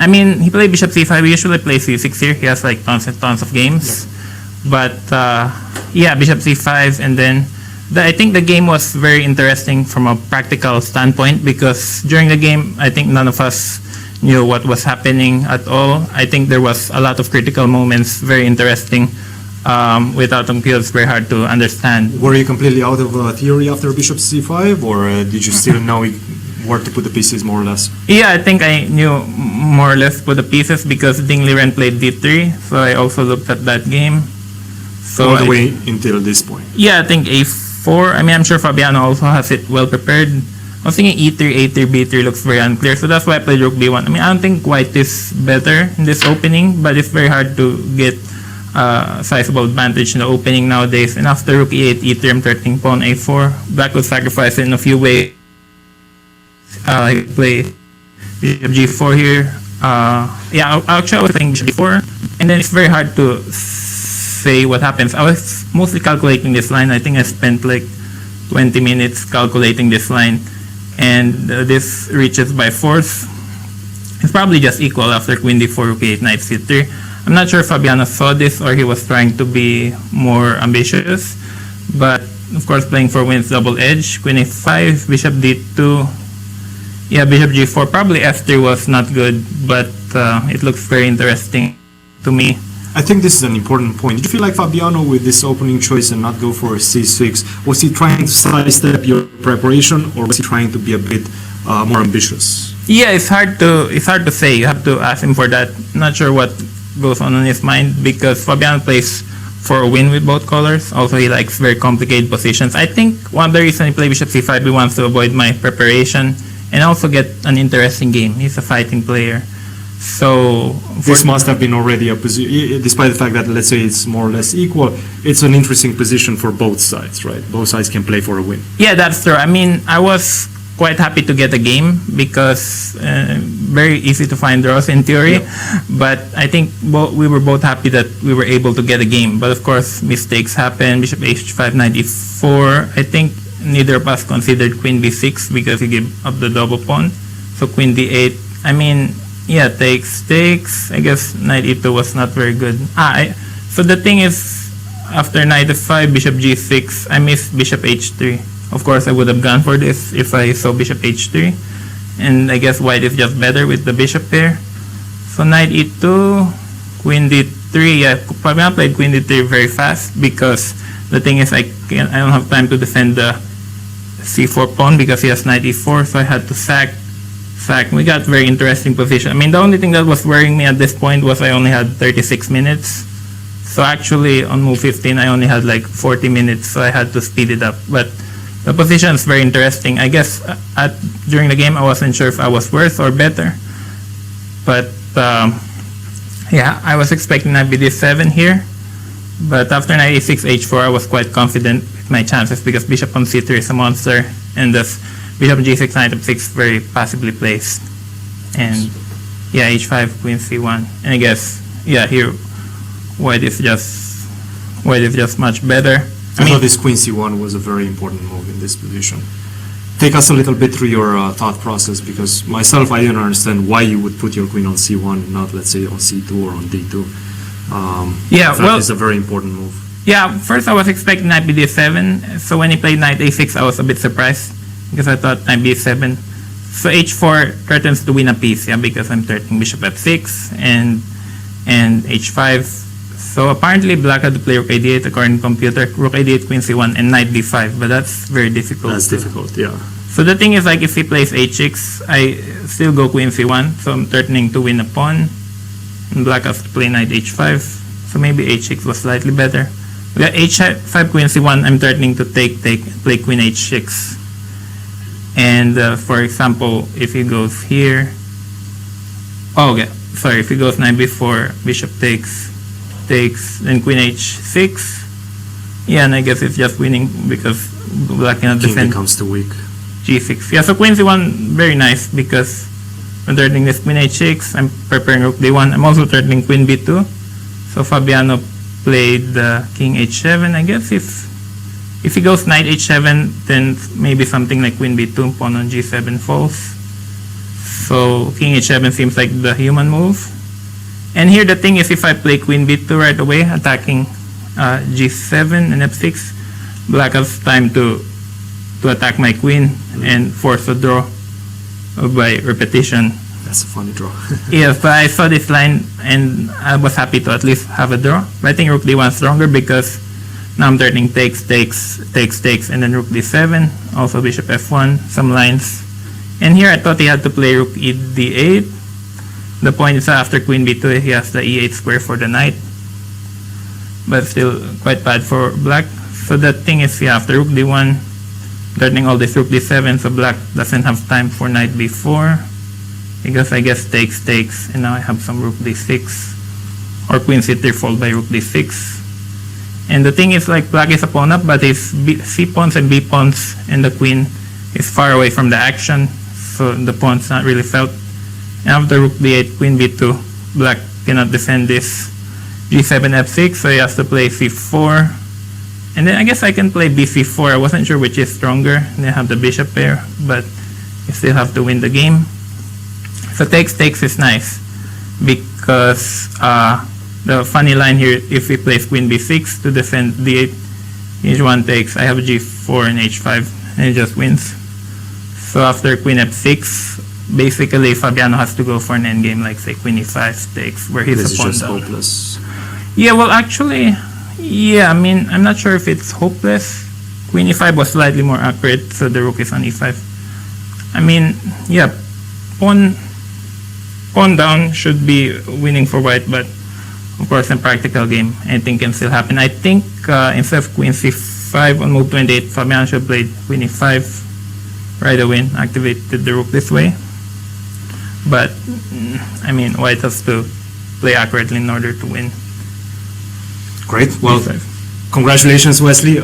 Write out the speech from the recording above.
I mean, he played bishop c5. He usually plays c6 here. He has like tons and tons of games. But yeah, bishop c5, and then I think the game was very interesting from a practical standpoint, because during the game, I think none of us knew what was happening at all. I think there was a lot of critical moments, very interesting. Without computers, very hard to understand. Were you completely out of theory after bishop c5, or did you still know where to put the pieces more or less? Yeah, I think I knew more or less put the pieces, because Ding Liren played d3, so I also looked at that game. So all the way until this point. Yeah, I think a4. I mean, I'm sure Fabiano also has it well prepared. I was thinking e3, a3, b3 looks very unclear, so that's why I played rook b1. I mean, I don't think white is better in this opening, but it's very hard to get sizable advantage in the opening nowadays. And after rook e8, e3, I'm threatening pawn a4. Black will sacrifice it in a few ways. I play bishop g4 here. Yeah, actually I was playing bishop g4, and then it's very hard to say what happens. I was mostly calculating this line. I think I spent like 20 minutes calculating this line, and this reaches by force. It's probably just equal after queen d4, rook e8, knight c3. I'm not sure if Fabiano saw this or he was trying to be more ambitious, but of course playing for wins double edge. Queen a5, bishop d2. Yeah, bishop g4. Probably f3 was not good, but it looks very interesting to me. I think this is an important point. Did you feel like Fabiano, with this opening choice and not go for c6, was he trying to sidestep your preparation, or was he trying to be a bit more ambitious? Yeah, it's hard to say. You have to ask him for that. Not sure what goes on in his mind, because Fabiano plays for a win with both colors. Also, he likes very complicated positions. I think one of the reasons he played bishop c5, he wants to avoid my preparation and also get an interesting game. He's a fighting player. So this must have been already a position, despite the fact that, let's say, it's more or less equal, it's an interesting position for both sides, right? Both sides can play for a win. Yeah, that's true. I mean, I was quite happy to get a game, because very easy to find draws in theory. Yep. But I think we were both happy that we were able to get a game. But of course, mistakes happen. Bishop h5, knight e4. I think neither of us considered queen b6 because he gave up the double pawn. So queen d8. I mean, yeah, takes. I guess knight e2 was not very good. So the thing is, after knight f5, bishop g6, I missed bishop h3. Of course, I would have gone for this if I saw bishop h3. And I guess white is just better with the bishop pair. So knight e2, queen d3. Yeah, Fabiano played queen d3 very fast, because the thing is I don't have time to defend the c4 pawn because he has knight e4, so I had to sack. We got very interesting position. I mean, the only thing that was worrying me at this point was I only had 36 minutes. So actually on move 15 I only had like 40 minutes, so I had to speed it up. But the position is very interesting. I guess during the game I wasn't sure if I was worse or better. But yeah, I was expecting knight bd7 here. But after knight e6, h4, I was quite confident with my chances, because bishop on c3 is a monster, and thus bishop g6, knight f6 very passively placed. And yeah, h5, queen c1. And I guess, yeah, here white is just much better. I thought this queen c1 was a very important move in this position. Take us a little bit through your thought process, because myself, I didn't understand why you would put your queen on c1, not, let's say, on c2 or on d2. Yeah, well, it's a very important move. Yeah, first I was expecting knight bd7, so when he played knight a6, I was a bit surprised, because I thought knight b7. So h4 threatens to win a piece, yeah, because I'm threatening bishop f6 and h5. So apparently black had to play rook a8 according to computer, rook a8, queen c1, and knight b5, but that's very difficult. That's difficult, yeah. So the thing is, like, if he plays h6, I still go queen c1, so I'm threatening to win a pawn. And black has to play knight h5, so maybe h6 was slightly better. We got h5, queen c1, I'm threatening to play queen h6. And for example, if he goes here, if he goes knight b4, bishop takes, then queen h6. Yeah, and I guess it's just winning because black cannot defend. King becomes too weak. g6. Yeah, so queen c1, very nice, because I'm threatening this queen h6, I'm preparing rook d1, I'm also threatening queen b2. So Fabiano played king h7. I guess if he goes knight h7, then maybe something like queen b2, pawn on g7 falls. So king h7 seems like the human move. And here the thing is, if I play queen b2 right away, attacking g7 and f6, black has time to attack my queen and force a draw by repetition. That's a funny draw. Yes, but I saw this line and I was happy to at least have a draw. But I think rook d1 stronger because now I'm threatening takes, and then rook d7, also bishop f1, some lines. And here I thought he had to play rook e d8. The point is after queen b2, he has the e8 square for the knight. But still quite bad for black. So the thing is, yeah, after rook d1, threatening all this rook d7, so black doesn't have time for knight b4. Because I guess takes, and now I have some rook d6. Or queen c3 followed by rook d6. And the thing is, like, black is a pawn up, but his c pawns and b pawns and the queen is far away from the action. So the pawn's not really felt. And after rook d8, queen b2, black cannot defend this g7, f6, so he has to play c4. And then I guess I can play bc4. I wasn't sure which is stronger. And I have the bishop pair, but you still have to win the game. So takes is nice because the funny line here, if he plays queen b6 to defend d8, h1 takes, I have g4 and h5, and he just wins. So after queen f6, basically Fabiano has to go for an endgame like say queen e5 takes, where he's a pawn down. Hopeless. Yeah, well actually, yeah, I mean, I'm not sure if it's hopeless. Queen e5 was slightly more accurate, so the rook is on e5. I mean, yeah, pawn down should be winning for white, but of course in practical game anything can still happen. I think instead of queen c5 on move 28, Fabiano should play queen e5 right away and activated the rook this way. But I mean, white has to play accurately in order to win. Great. Well, e5. Congratulations, Wesley.